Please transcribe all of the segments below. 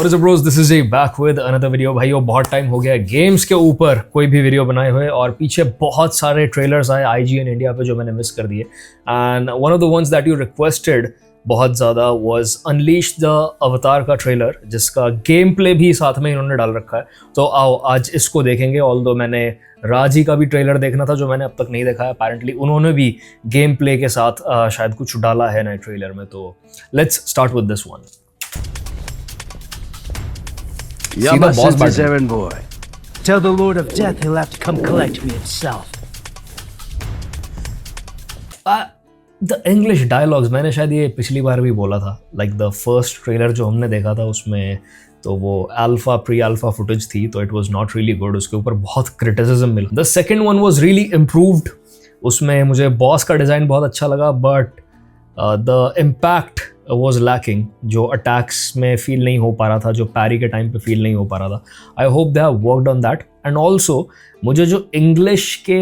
What is up bros, this is Jay back with another video। भाइयों बहुत time हो गया गेम्स के ऊपर कोई भी वीडियो बनाए हुए और पीछे बहुत सारे ट्रेलर्स आए IGN इंडिया पे जो मैंने मिस कर दिए। And one of the ones that you requested बहुत ज़्यादा वाज अनलीश द अवतार का ट्रेलर, जिसका गेम प्ले भी साथ में इन्होंने डाल रखा है। तो आओ आज इसको देखेंगे। ऑल्दो मैंने राजी का भी ट्रेलर देखना था जो मैंने अब तक नहीं देखा है। अपेरेंटली उन्होंने भी गेम प्ले के साथ शायद कुछ डाला है नए ट्रेलर में। तो let's start with this one. Yama sends his errand boy. Tell the Lord of Death he'll have to come collect me himself. The English dialogues मैंने शायद ये पिछली बार भी बोला था। Like the first trailer जो हमने देखा था उसमें तो वो अल्फा प्री अल्फा फुटेज थी, तो it was not really good। उसके ऊपर बहुत criticism मिला। The second one was really improved। उसमें मुझे बॉस का डिज़ाइन बहुत अच्छा लगा, but the impact was lacking। जो अटैक्स में फील नहीं हो पा रहा था, जो पैरी के टाइम पे फील नहीं हो पा रहा था। I hope they have worked on that. And also मुझे जो इंग्लिश के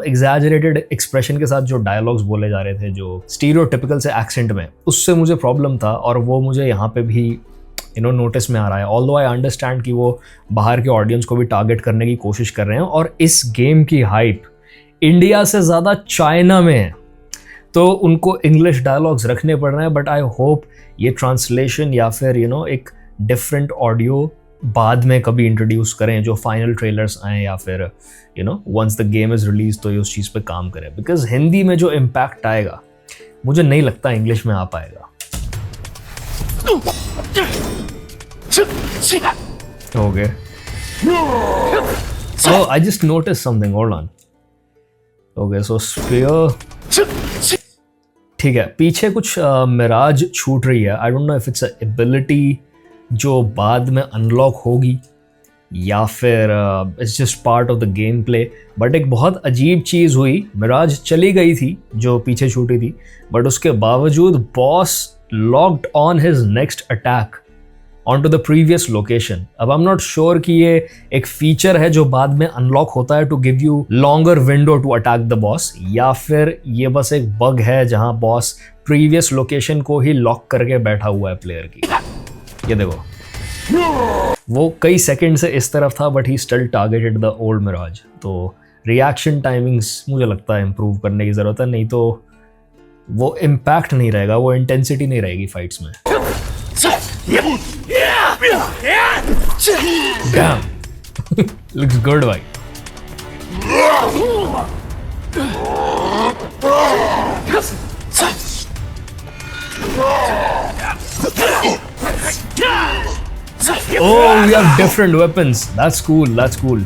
एग्जैजरेटेड एक्सप्रेशन के साथ जो डायलॉग्स बोले जा रहे थे, जो स्टीरियोटिपिकल से एक्सेंट में, उससे मुझे प्रॉब्लम था और वो मुझे यहाँ पे भी नोटिस में आ रहा है। ऑल्दो आई अंडरस्टैंड कि वो बाहर के ऑडियंस को भी टारगेट करने की कोशिश कर रहे हैं और इस गेम की हाइप इंडिया से ज़्यादा चाइना में है, तो उनको इंग्लिश डायलॉग्स रखने पड़ रहे हैं। बट आई होप ये ट्रांसलेशन या फिर एक डिफरेंट ऑडियो बाद में कभी इंट्रोड्यूस करें, जो फाइनल ट्रेलर्स आए या फिर once the game is release तो ये उस चीज़ पे काम करें। बिकॉज हिंदी में जो इम्पैक्ट आएगा मुझे नहीं लगता इंग्लिश में आ पाएगा। Okay, so I just notice something, hold on. Okay, so sphere, ठीक है, पीछे कुछ मिराज छूट रही है। I don't know if its ability जो बाद में अनलॉक होगी या फिर it's just part of the game play. But एक बहुत अजीब चीज़ हुई, मिराज चली गई थी जो पीछे छूटी थी, बट उसके बावजूद boss locked on his next attack on to the previous location. अब आई एम नॉट श्योर कि ये एक फीचर है जो बाद में अनलॉक होता है to give you longer window to attack the boss, या फिर ये बस एक बग है जहां बॉस प्रीवियस लोकेशन को ही लॉक करके बैठा हुआ है प्लेयर की। ये देखो, वो कई सेकंड से इस तरफ था but he still targeted the old mirage. तो रिएक्शन टाइमिंग्स मुझे लगता है इंप्रूव करने की ज़रूरत है, नहीं तो वो इम्पैक्ट नहीं रहेगा, वो इंटेंसिटी नहीं रहेगी फाइट्स में। Damn. Looks good, bhai. Oh, we have different weapons. That's cool. That's cool.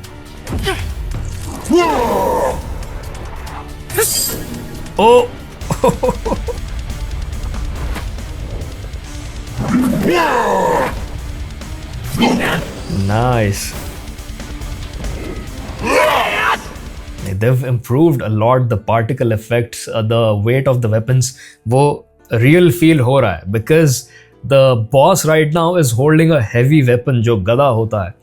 Oh. Nice. They've improved a lot. The particle effects, the weight of the weapons, वो real feel हो रहा है because the boss right now is holding a heavy weapon जो गदा होता है,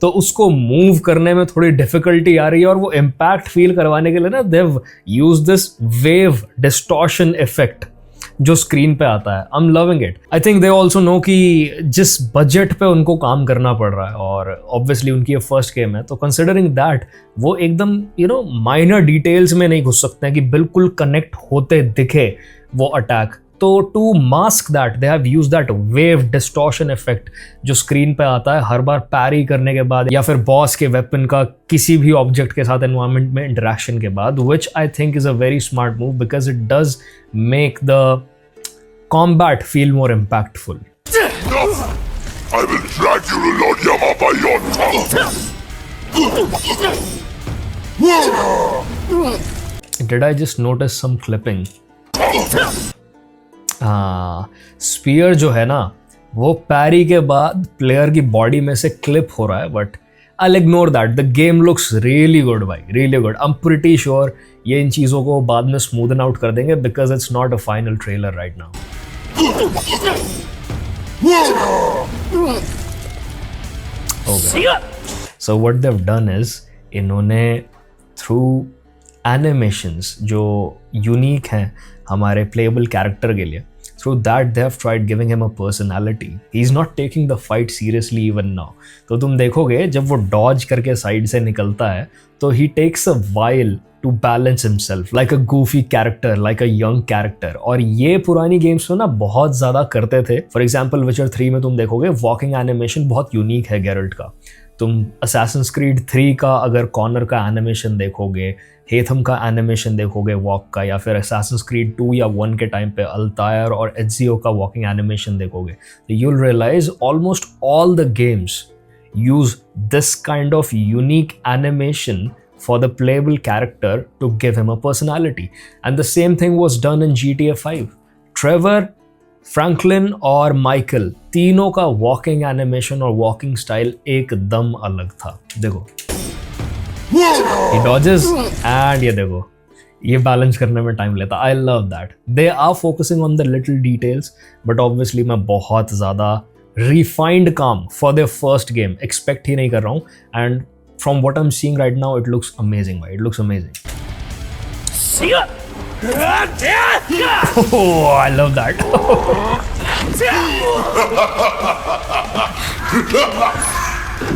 तो उसको मूव करने में थोड़ी डिफिकल्टी आ रही है। और वो इम्पैक्ट फील करवाने के लिए ना they've used this wave distortion effect जो स्क्रीन पे आता है। I am loving it. I think they also know कि जिस बजट पे उनको काम करना पड़ रहा है और ऑब्वियसली उनकी ये फर्स्ट गेम है, तो कंसिडरिंग दैट वो एकदम माइनर डिटेल्स में नहीं घुस सकते हैं कि बिल्कुल कनेक्ट होते दिखे वो अटैक। तो to mask that they have used that wave distortion effect जो स्क्रीन पे आता है हर बार पैरी करने के बाद या फिर बॉस के वेपन का किसी भी ऑब्जेक्ट के साथ एनवायरनमेंट में इंटरेक्शन के बाद, which I think is a very smart move because it does make the combat feel more impactful. I will drag you to Lord Yama by your tongue. Did I just notice some clipping? Spear जो है ना वो पैरी के बाद player की body में से clip हो रहा है, but I'll ignore that. The game looks really good, भाई, really good. I'm pretty sure ये इन चीज़ों को बाद में smoothen out कर देंगे because it's not a final trailer right now. Okay. So what they've done is इन्होंने through animations जो यूनिक हैं हमारे प्लेएबल कैरेक्टर के लिए, Through that, they have tried giving him a personality. He's not taking the fight seriously even now. तो तुम देखोगे जब वो dodge करके side से निकलता है, तो he takes a while to balance himself like a goofy character, like a young character. और ये पुरानी गेम्स में ना बहुत ज़्यादा करते थे. For example, Witcher 3 में तुम देखोगे walking animation बहुत यूनिक है Geralt का. तुम Assassin's Creed 3 का अगर कॉर्नर का एनिमेशन देखोगे, हेथम का एनिमेशन देखोगे वॉक का, या फिर Assassin's Creed 2 या 1 के टाइम पे अल्तायर और एज़ियो का वॉकिंग एनिमेशन देखोगे, तो you'll realize almost all the games use this kind of unique animation for the playable character to give him a personality. And the same thing was done in GTA 5. Trevor, Franklin और Michael तीनों का walking animation और walking style एकदम अलग था. देखो he dodges and ये देखो ये बैलेंस करने में टाइम लेता. I love that. They are focusing on the little details, but obviously मैं बहुत ज़्यादा रिफाइंड काम for the first game expect ही नहीं कर रहा हूँ. And from what I am seeing right now it looks amazing भाई. It looks amazing. Oh, I love that.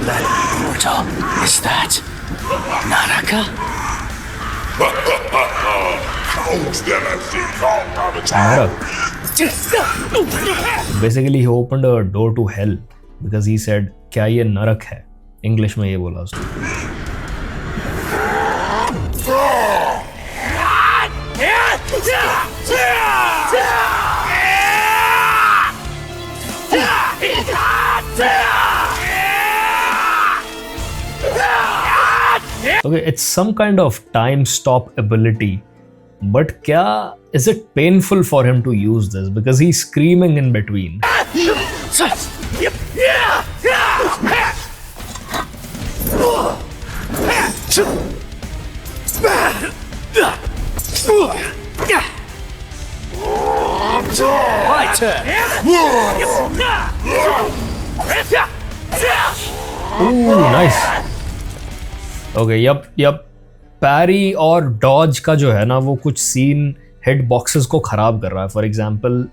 That portal, is that Naraka? Coach them as they come out of town. Basically, he opened a door to hell because he said, क्या ये नरक है? English में ये बोला उसने. Okay, it's some kind of time stop ability, but kya is it painful for him to use this because he's screaming in between? My turn. Ooh, nice. Okay, yep. पैरी और Dodge का जो है ना वो कुछ सीन हेड बॉक्सेस को खराब कर रहा है. फॉर एग्जाम्पल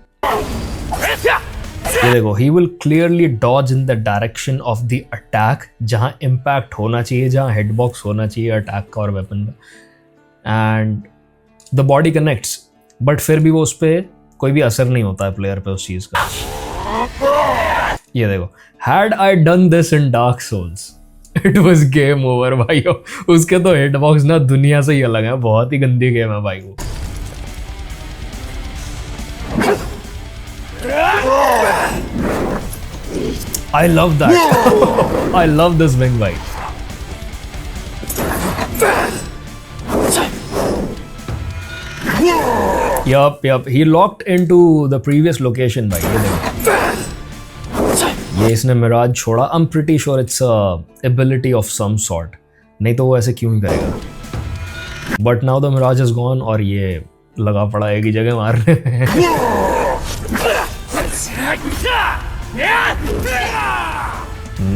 ये देखो, he will clearly dodge in the direction of the attack जहाँ इम्पैक्ट होना चाहिए, जहाँ हेड बॉक्स होना चाहिए अटैक का और वेपन का, and the body connects, but फिर भी वो उस पर कोई भी असर नहीं होता है प्लेयर पे उस चीज़ का. ये देखो, had I done this in Dark Souls it was game over भाई. उसके तो हेड बॉक्स ना दुनिया से ही अलग है. बहुत ही गंदी गेम है भाई वो. I love that. I love this wing bite. Yup. He locked into the previous location भाई. ये देखो. ये इसने मिराज छोड़ा. I'm pretty sure it's a ability of some sort. नहीं तो वो ऐसे क्यों ही करेगा. But now the mirage is gone और ये लगा पड़ा एक ही जगह मारने में.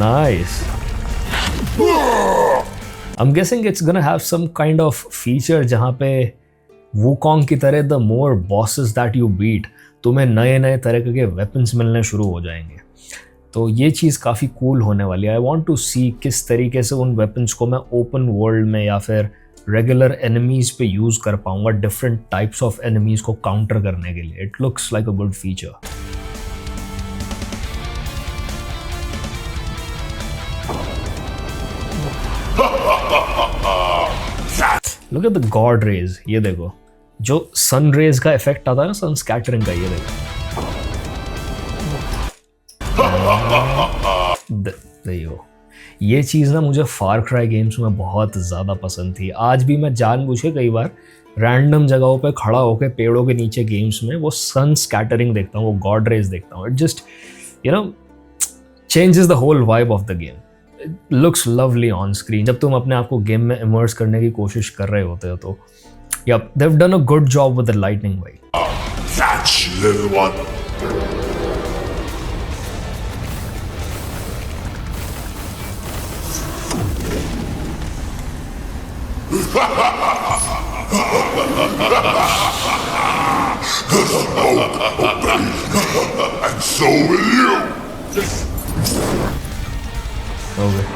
Nice. I'm guessing it's gonna have some kind of feature जहाँ पे Wukong की तरह the more bosses that you beat, तुम्हें नए नए तरह के weapons मिलने शुरू हो जाएंगे. तो ये चीज़ काफ़ी cool होने वाली है. I want to see किस तरीके से उन weapons को मैं open world में या फिर regular enemies पे यूज़ कर पाऊँगा, different types of enemies को counter करने के लिए. It looks like a good feature. Look at the god rays. ये देखो, जो सन रेज का इफेक्ट आता है ना, सन स्कैटरिंग का, ये देखो. ये चीज़ ना मुझे फार क्राई गेम्स में बहुत ज़्यादा पसंद थी. आज भी मैं जानबूझ के कई बार रैंडम जगहों पे खड़ा होकर पेड़ों के नीचे गेम्स में वो सन स्कैटरिंग देखता हूँ, वो गॉड रेज देखता हूँ. It just changes the whole vibe of the game. Looks lovely on screen. जब तुम अपने आप को गेम में इमर्स करने की कोशिश कर रहे होते हो तो yep, they've done a good job with the lightning भाई. Catch, little one. And so will you. Okay.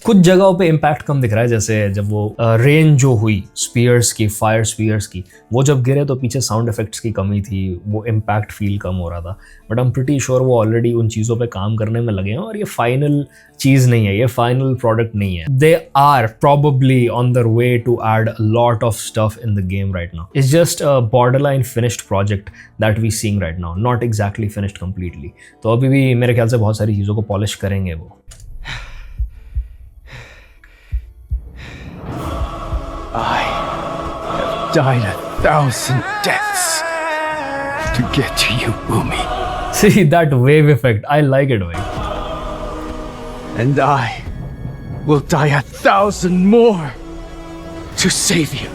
कुछ जगहों पे इम्पैक्ट कम दिख रहा है, जैसे जब वो रेन जो हुई स्पीयर्स की, फायर स्पीयर्स की, वो जब गिरे तो पीछे साउंड इफेक्ट्स की कमी थी, वो इम्पैक्ट फील कम हो रहा था। But I am pretty sure वो ऑलरेडी उन चीज़ों पे काम करने में लगे हैं और ये फाइनल चीज़ नहीं है, ये फाइनल प्रोडक्ट नहीं है। They are probably on their way to add lot of stuff in the game right now. It's just a borderline finished project that we seeing right now, not exactly finished completely. तो अभी भी मेरे ख्याल से बहुत सारी चीज़ों को पॉलिश करेंगे वो। I have died 1,000 deaths to get to you, Boomy. See that wave effect, I like it, Wave. And I will die 1,000 more to save you.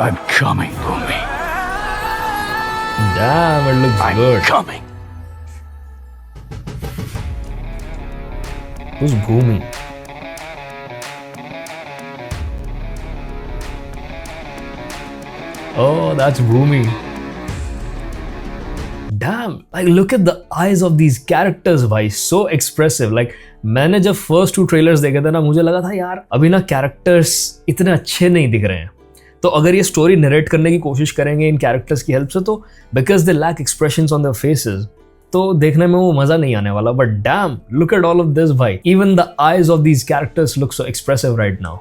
I'm coming, Boomy. Damn, it looks I'm good. coming. Who's Boomy? Oh, that's Boomy. Damn, like look at the eyes of these characters, भाई, so expressive. Like मैंने जब first 2 trailers देखे थे ना, मुझे लगा था यार अभी ना characters इतने अच्छे नहीं दिख रहे हैं। तो अगर ये स्टोरी नरेट करने की कोशिश करेंगे इन कैरेक्टर्स की हेल्प से, तो because they lack expressions on their faces, तो देखने में वो मजा नहीं आने वाला। But damn, look at all of this भाई, even the eyes of these characters look so expressive right now.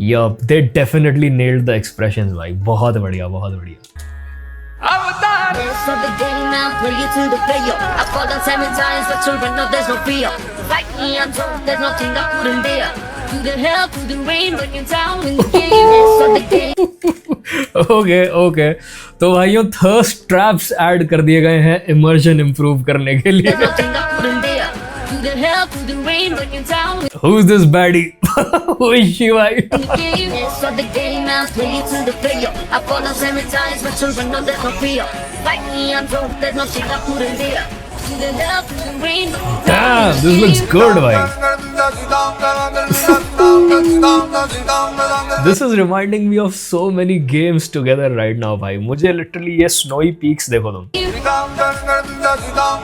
Yup, they definitely nailed the expressions भाई, बहुत बढ़िया, बहुत बढ़िया। So the game now, play it to the player. I fall down 7 times, but children know there's no fear. Like me, I'm told there's nothing I couldn't bear. To the hell, to the rain, when you're down in the game. So the game. Okay. तो भाइयों thirst traps add कर दिए गए हैं immersion improve करने के लिए। There's nothing I couldn't bear. To the hell, to the rain, when you're down in Who's this baddie? Who is she भाई? the game. So the game now, play it to the player. I fall down 7 times, but children know there's no fear. Like me, I'm told there's nothing I couldn't bear. To the hell, to the rain, when you're down Damn, in this the looks game. good भाई। This is reminding me of so many games together right now भाई। मुझे literally ये snowy peaks देखो तुम।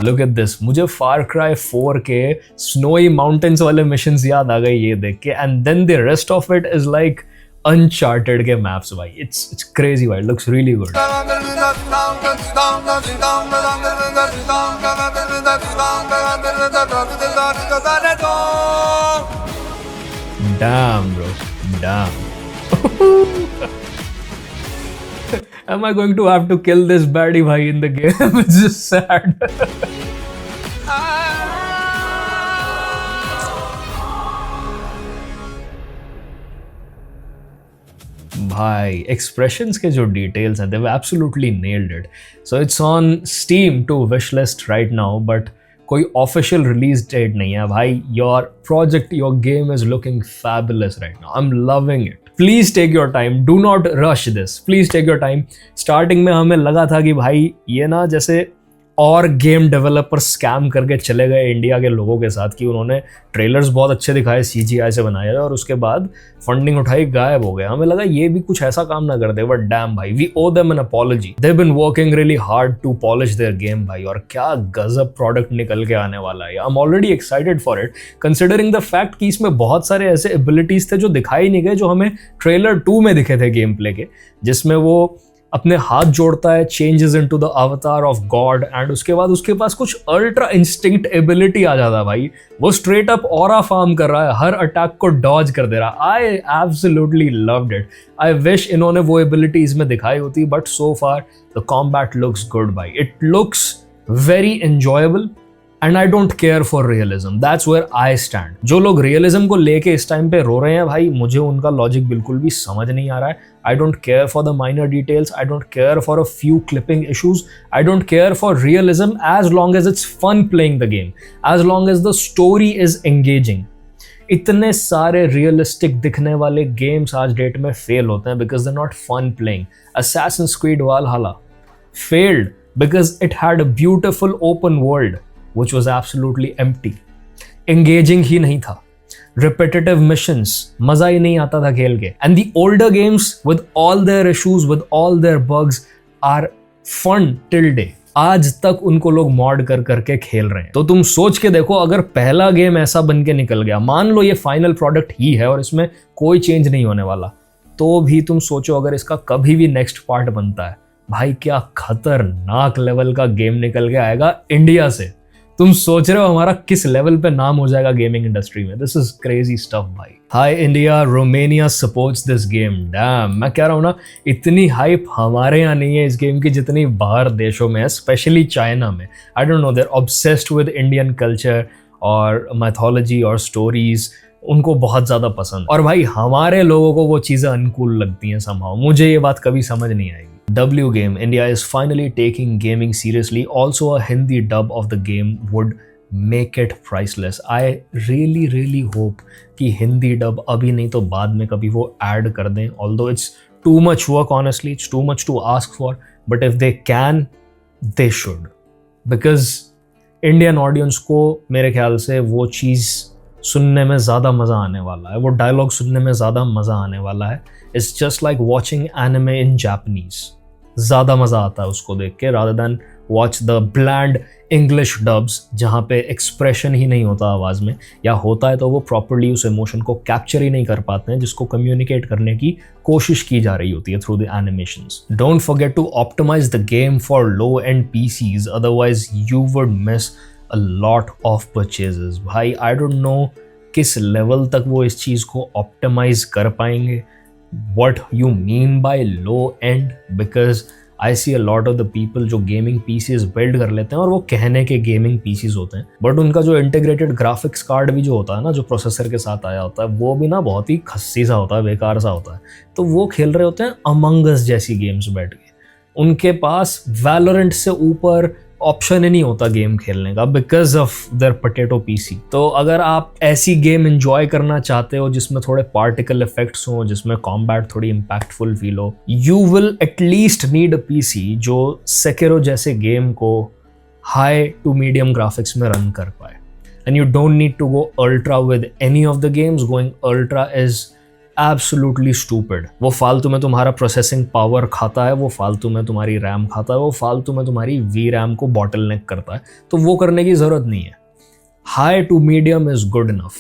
Look at this, मुझे Far Cry 4 के snowy mountains वाले missions याद आ गए ये देख के, and then the rest of it is like Uncharted के maps भाई। It's crazy भाई, it looks really good। Damn bro, damn। Am I going to have to kill this baddie भाई in the game? It's just sad। भाई expressions के जो details हैं, they've absolutely nailed it। So it's on Steam to wishlist right now, but कोई official release date नहीं है भाई। Your project, your game is looking fabulous right now, I am loving it. Please take your time, do not rush this, please take your time. Starting में हमें लगा था कि भाई ये ना जैसे और गेम डेवलपर स्कैम करके चले गए इंडिया के लोगों के साथ, कि उन्होंने ट्रेलर्स बहुत अच्छे दिखाए, CGI से बनाए और उसके बाद फंडिंग उठाई, गायब हो गए। हमें लगा ये भी कुछ ऐसा काम ना कर दे, बट डैम भाई, we owe them an apology. They have been working really hard to polish their game भाई, और क्या गजब प्रोडक्ट निकल के आने वाला है। I am already excited for it, considering the fact कि इसमें बहुत सारे ऐसे एबिलिटीज थे जो दिखाई नहीं गए, जो हमें ट्रेलर 2 में दिखे थे गेम प्ले के, जिसमें वो अपने हाथ जोड़ता है, चेंजेस इनटू द अवतार ऑफ गॉड, एंड उसके बाद उसके पास कुछ अल्ट्रा इंस्टिंक्ट एबिलिटी आ जाता है भाई। वो स्ट्रेट अप ऑरा फार्म कर रहा है, हर अटैक को डॉज कर दे रहा है। I absolutely loved it. I wish इन्होंने वो एबिलिटी इसमें दिखाई होती, but so far the combat looks good भाई। It looks very enjoyable and I don't care for realism, that's where I stand. जो लोग रियलिज्म को लेके इस टाइम पे रो रहे हैं भाई, मुझे उनका लॉजिक बिल्कुल भी समझ नहीं आ रहा है। I don't care for the minor details, I don't care for a few clipping issues, I don't care for realism as long as it's fun playing the game, as long as the story is engaging. इतने सारे realistic दिखने वाले games आज date में fail होते हैं because they not fun playing. Assassin's Creed Valhalla failed because it had a beautiful open world which was absolutely empty. Engaging ही नहीं था, repetitive missions, मजा ही नहीं आता था खेल के. And the older games with all their issues, with all their bugs are fun till day. आज तक उनको लोग मॉड कर करके खेल रहे हैं. तो तुम सोच के देखो, अगर पहला गेम ऐसा बन के निकल गया, मान लो ये फाइनल प्रोडक्ट ही है और इसमें कोई चेंज नहीं होने वाला, तो भी तुम सोचो अगर इसका कभी भी नेक्स्ट पार्ट बनता है, भाई क्या खतरनाक लेवल का गेम निकल के आएगा इंडिया से. तुम सोच रहे हो हमारा किस लेवल पे नाम हो जाएगा गेमिंग इंडस्ट्री में. दिस इज क्रेजी स्टफ भाई. Hi India, Romania supports this game. Dam, मैं कह रहा हूँ ना, इतनी हाइप हमारे यहाँ नहीं है इस गेम की जितनी बाहर देशों में है, स्पेशली चाइना में. I don't know, they are obsessed with Indian culture और मैथोलॉजी और स्टोरीज. उनको बहुत ज़्यादा पसंद. और भाई हमारे लोगों को वो चीज़ें अनुकूल लगती हैं somehow. मुझे ये बात कभी समझ नहीं आएगी. W game, India is finally taking gaming seriously. Also a Hindi dub of the game would make it priceless. I really hope कि हिंदी dub अभी नहीं तो बाद में कभी वो add कर दें. Although it's too much work, honestly, it's too much to ask for. But if they can, they should. Because Indian audience को मेरे ख्याल से वो चीज़ सुनने में ज़्यादा मज़ा आने वाला है, वो डायलॉग सुनने में ज़्यादा मज़ा आने वाला है. It's just like watching anime in Japanese. ज़्यादा मज़ा आता है उसको देख के, rather than watch the bland English dubs जहाँ पे एक्सप्रेशन ही नहीं होता आवाज़ में, या होता है तो वो प्रॉपरली उस इमोशन को कैप्चर ही नहीं कर पाते हैं जिसको कम्युनिकेट करने की कोशिश की जा रही होती है through the animations. Don't forget to optimise the game for low end PCs, otherwise you would miss a lot of purchases. भाई I don't know किस लेवल तक वो इस चीज़ को ऑप्टिमाइज कर पाएंगे. What you mean by low end? Because I see a lot of the people जो gaming PCs build कर लेते हैं और वो कहने के गेमिंग PCs होते हैं, बट उनका जो इंटीग्रेटेड ग्राफिक्स कार्ड भी जो होता है ना, जो प्रोसेसर के साथ आया होता है, वो भी ना बहुत ही खस्सी सा होता है, बेकार सा होता है. तो वो खेल रहे होते हैं अमंग अस जैसी गेम्स बैठ के. उनके पास वैलोरेंट से ऊपर ऑप्शन ही नहीं होता गेम खेलने का because of their potato PC. तो अगर आप ऐसी गेम एंजॉय करना चाहते हो जिसमें थोड़े पार्टिकल इफेक्ट्स हो, जिसमें कॉम्बैट थोड़ी इम्पैक्टफुल फील हो, you will at least need a PC जो सेकेरो जैसे गेम को हाई टू मीडियम ग्राफिक्स में रन कर पाए. And you don't need to go ultra with any of the games. Going ultra is absolutely stupid. वो फालतू में तुम्हारा प्रोसेसिंग पावर खाता है, वो फालतू में तुम्हारी रैम खाता है, वो फालतू में तुम्हारी VRAM को बॉटल नेक करता है. तो वो करने की ज़रूरत नहीं है. High to medium is good enough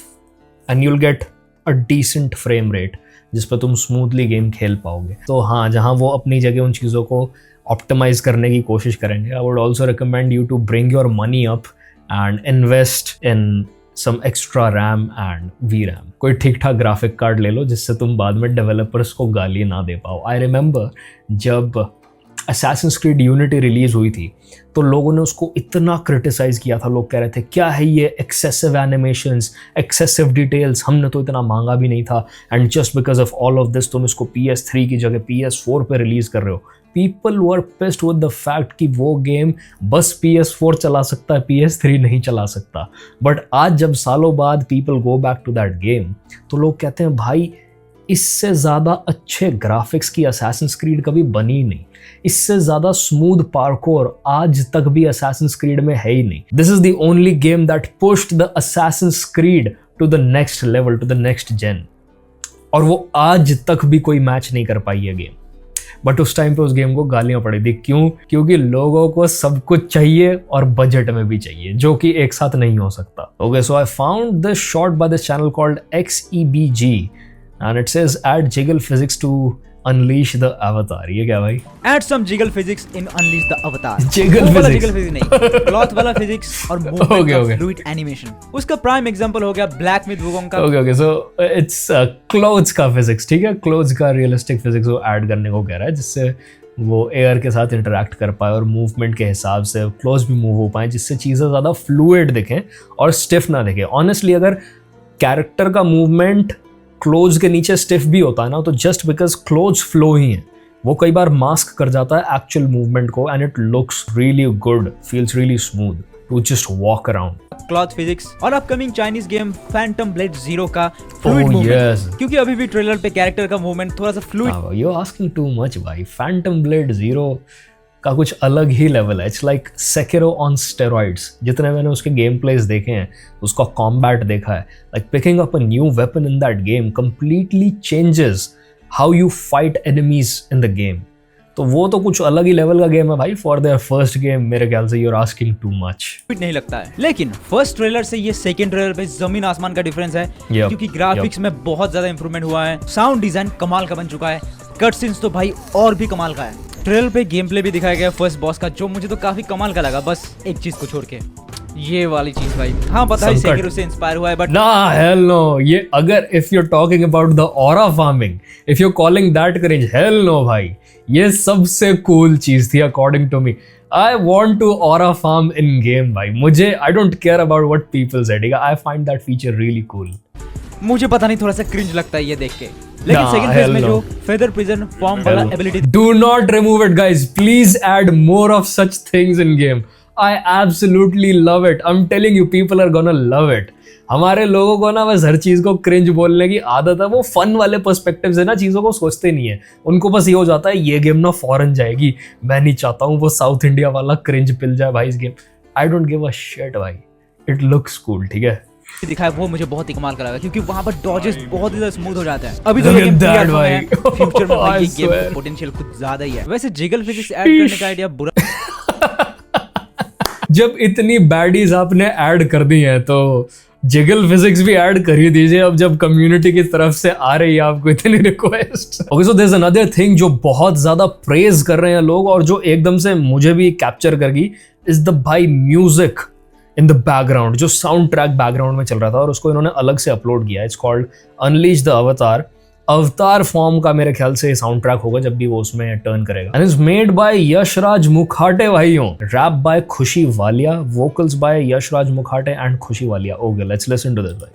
and you'll get a decent frame rate जिस पर तुम स्मूथली गेम खेल पाओगे. तो हाँ, जहाँ वो अपनी जगह उन चीज़ों को ऑप्टिमाइज करने की कोशिश करेंगे, I would also recommend you to bring your money up and invest in some extra RAM and VRAM. कोई ठीक ठाक ग्राफिक कार्ड ले लो जिससे तुम बाद में डेवलपर्स को गाली ना दे पाओ. आई रिमेंबर जब Assassin's Creed Unity रिलीज हुई थी तो लोगों ने उसको इतना क्रिटिसाइज किया था. लोग कह रहे थे क्या है ये, एक्सेसिव एनिमेशंस, एक्सेसिव डिटेल्स, हमने तो इतना मांगा भी नहीं था, and just because of all of this तुम इसको PS3 की जगह PS4 पे रिलीज कर रहे हो. People were pissed with the fact कि वो गेम बस PS4 चला सकता है, PS3 नहीं चला सकता. बट आज जब सालों बाद people go back to that game तो लोग कहते हैं भाई इससे ज़्यादा अच्छे ग्राफिक्स की Assassin's Creed कभी बनी नहीं, इससे ज़्यादा स्मूथ पार्कोर आज तक भी Assassin's Creed में है ही नहीं. This is the only game that pushed the Assassin's Creed to the next level, to the next gen. और वो आज तक भी कोई मैच नहीं कर पाई है गेम. बट उस टाइम पे उस गेम को गालियां पड़ी थी. क्यों? क्योंकि लोगों को सब कुछ चाहिए और बजट में भी चाहिए, जो कि एक साथ नहीं हो सकता. Okay, so I found this shot by this channel called XEBG and it says add jiggle physics to unleash the avatar. ये क्या भाई? Add some jiggle physics in unleash the avatar. Jiggle physics. jiggle physics नहीं, cloth वाला physics और movement okay. fluid animation. उसका prime example हो गया Black Myth Wukong का. Okay, so it's clothes का physics, ठीक है? Clothes का realistic physics वो add करने को कह रहा है जिससे वो एयर के साथ इंटरेक्ट कर पाए और मूवमेंट के हिसाब से क्लोज भी मूव हो पाए, जिससे चीज़ें ज़्यादा फ्लूइड दिखें और स्टिफ ना दिखे. ऑनेस्टली अगर कैरेक्टर का मूवमेंट क्लोज के नीचे स्टिफ भी होता है ना, तो जस्ट बिकॉज क्लोज फ्लो ही है, वो कई बार मास्क कर जाता है एक्चुअल मूवमेंट को, and it looks really good, feels really smooth to just walk around. Cloth physics और upcoming Chinese game Phantom Blade 0 का फ्लूइड मूवमेंट, क्योंकि अभी भी ट्रेलर पे कैरेक्टर का मूवमेंट थोड़ा सा fluid. You are asking too much भाई. फैंटम ब्लेड 0 का कुछ अलग ही लेवल है. It's like Sekiro on steroids. जितने मैंने उसके गेम प्लेस देखे हैं, उसका कॉम्बैट देखा है, like picking up a new weapon in that game completely changes how you fight enemies in the game. तो वो तो कुछ अलग ही लेवल का गेम है भाई. फॉर देयर फर्स्ट गेम मेरे ख्याल से you are asking too much. नहीं लगता है, लेकिन फर्स्ट ट्रेलर से ये सेकंड ट्रेलर में जमीन आसमान का डिफरेंस है. क्योंकि ग्राफिक्स में बहुत ज्यादा इंप्रूवमेंट हुआ है, साउंड डिजाइन कमाल का बन चुका है, कट सीन्स तो भाई और भी कमाल का है. ट्रेलर पे गेम प्ले भी दिखाया गया फर्स्ट बॉस का, जो मुझे तो काफी कमाल का लगा. बस एक चीज को छोड़ के, ये वाली चीज भाई. हाँ पता है सेकिरो से इंस्पायर हुआ है, बट ना हेल नो. ये अगर if you are talking about the aura farming, if you are calling that cringe, hell no भाई. ये सबसे कूल चीज थी according to me. I want to aura farm in game भाई. मुझे I don't care about what people say, ठीक है. I find that feature really cool. मुझे पता नहीं थोड़ा सा क्रिंज लगता है ये देख के. लेकिन सेकंड फेज में जो फेदर प्रिजन फॉर्म वाला ability, do not remove it guys. Please add more of such things in game. I absolutely love it. I'm telling you, people are gonna love it. हमारे लोगों को ना बस हर चीज को क्रिंज बोलने की आदत है. वो फन वाले पर्सपेक्टिव से ना चीजों को सोचते नहीं है. उनको बस ये हो जाता है ये गेम ना फॉरेन जाएगी, मैं नहीं चाहता हूँ वो साउथ इंडिया वाला क्रिंज पिल जाए भाई इस game. I don't give a shit भाई. इट लुक्स कूल, ठीक है. दिखाया वो मुझे बहुत ही कमाल का लगा, क्योंकि वहां पर डॉजेस बहुत ही स्मूथ हो जाते हैं. अभी तो ये गेम फ्यूचर में भाई ये गेम पोटेंशियल कुछ ज्यादा ही है. वैसे जिगल फिजिक्स ऐड करने का आइडिया बुरा. जब इतनी बैडीज आपने ऐड कर दी हैं तो जिगल फिजिक्स भी ऐड कर ही दीजिए. अब जब कम्युनिटी की तरफ से आ रही है आपको इतनी request. Okay, so there is another thing जो बहुत ज्यादा प्रेज कर रहे हैं लोग और जो एकदम से मुझे भी कैप्चर कर गई, इज द भाई म्यूजिक इन द बैकग्राउंड. जो साउंड ट्रैक बैकग्राउंड में चल रहा था और उसको इन्होंने अलग से अपलोड किया. इट्स कॉल्ड अनलीश द अवतार. अवतार फॉर्म का मेरे ख्याल से साउंड ट्रैक होगा जब भी वो उसमें टर्न करेगा. And is made by Yashraj Mukhate भाइयों. Rap by Khushi Walia, vocals by Yashraj Mukhate and Khushi Walia. Okay, let's listen to this भाई.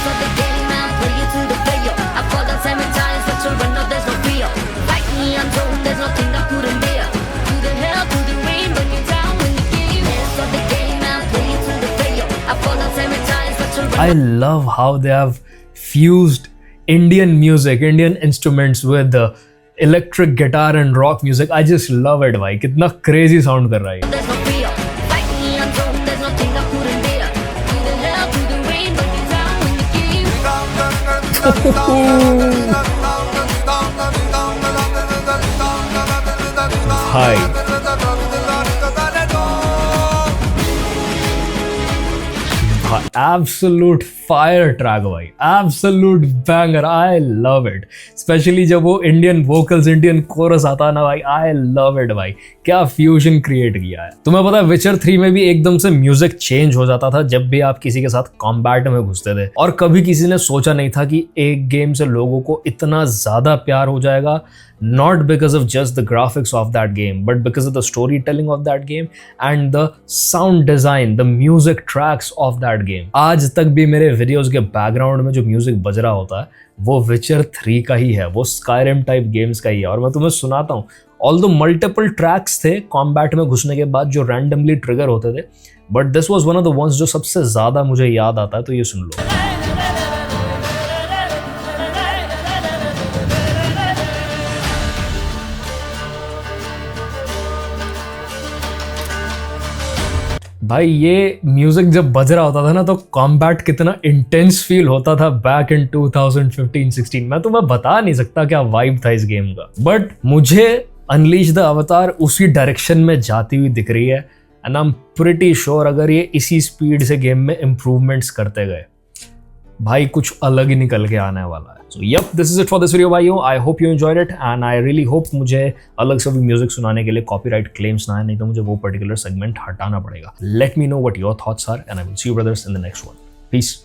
For the game, I play it to the player. I fall down 7 times, but children know there's no fear. Like me, I'm told there's nothing I couldn't bear. Through the hell, through the rain, bring it down when the game is. For the game, I play it to the player. I fall down 7 times, but children. I love how they have fused Indian music, Indian instruments with electric guitar and rock music. I just love it भाई. कितना crazy sound कर रहा है. There's no fear. Like me, I'm told there's nothing I couldn't bear. Through the hell, through the rain, bring it down when the game भाई absolute fire track भाई. Absolute banger. I love it. Specially जब वो Indian vocals, Indian coarse आता है ना भाई. I love it भाई. क्या फ्यूजन क्रिएट किया है. तुम्हें पता है विचर 3 में भी एकदम से म्यूजिक चेंज हो जाता था जब भी आप किसी के साथ कॉम्बैट में घुसते थे. और कभी किसी ने सोचा नहीं था कि एक गेम से लोगों को इतना ज्यादा प्यार हो जाएगा. Not because of just the graphics of that game, but because of the storytelling of that game and the sound design, the music tracks of that game. आज तक भी मेरे वीडियोस के बैकग्राउंड में जो म्यूजिक बज रहा होता है वो विचर 3 का ही है, वो स्काईरिम टाइप गेम्स का ही है. और मैं तुम्हें सुनाता हूँ. ऑल्दो मल्टीपल ट्रैक्स थे कॉम्बैट में घुसने के बाद जो रैंडमली ट्रिगर होते थे, but this was one of the ones जो सबसे ज्यादा मुझे याद आता है. तो ये सुन लो. भाई ये म्यूजिक जब बज रहा होता था ना तो कॉम्बैट कितना इंटेंस फील होता था बैक इन 2015-16. मैं तुम्हें बता नहीं सकता क्या वाइब था इस गेम का. बट मुझे अनलीश द अवतार उसी डायरेक्शन में जाती हुई दिख रही है. And I am pretty sure अगर ये इसी स्पीड से गेम में इम्प्रूवमेंट्स करते गए भाई कुछ अलग ही निकल के आने वाला है. So yup, this is it for this video भाइयों. I hope you enjoyed it and I really hope मुझे अलग से भी म्यूजिक सुनाने के लिए कॉपीराइट क्लेम्स ना है, नहीं तो मुझे वो पर्टिकुलर सेगमेंट हटाना पड़ेगा. Let me know what your thoughts are and I will see you brothers in the next one. Piece.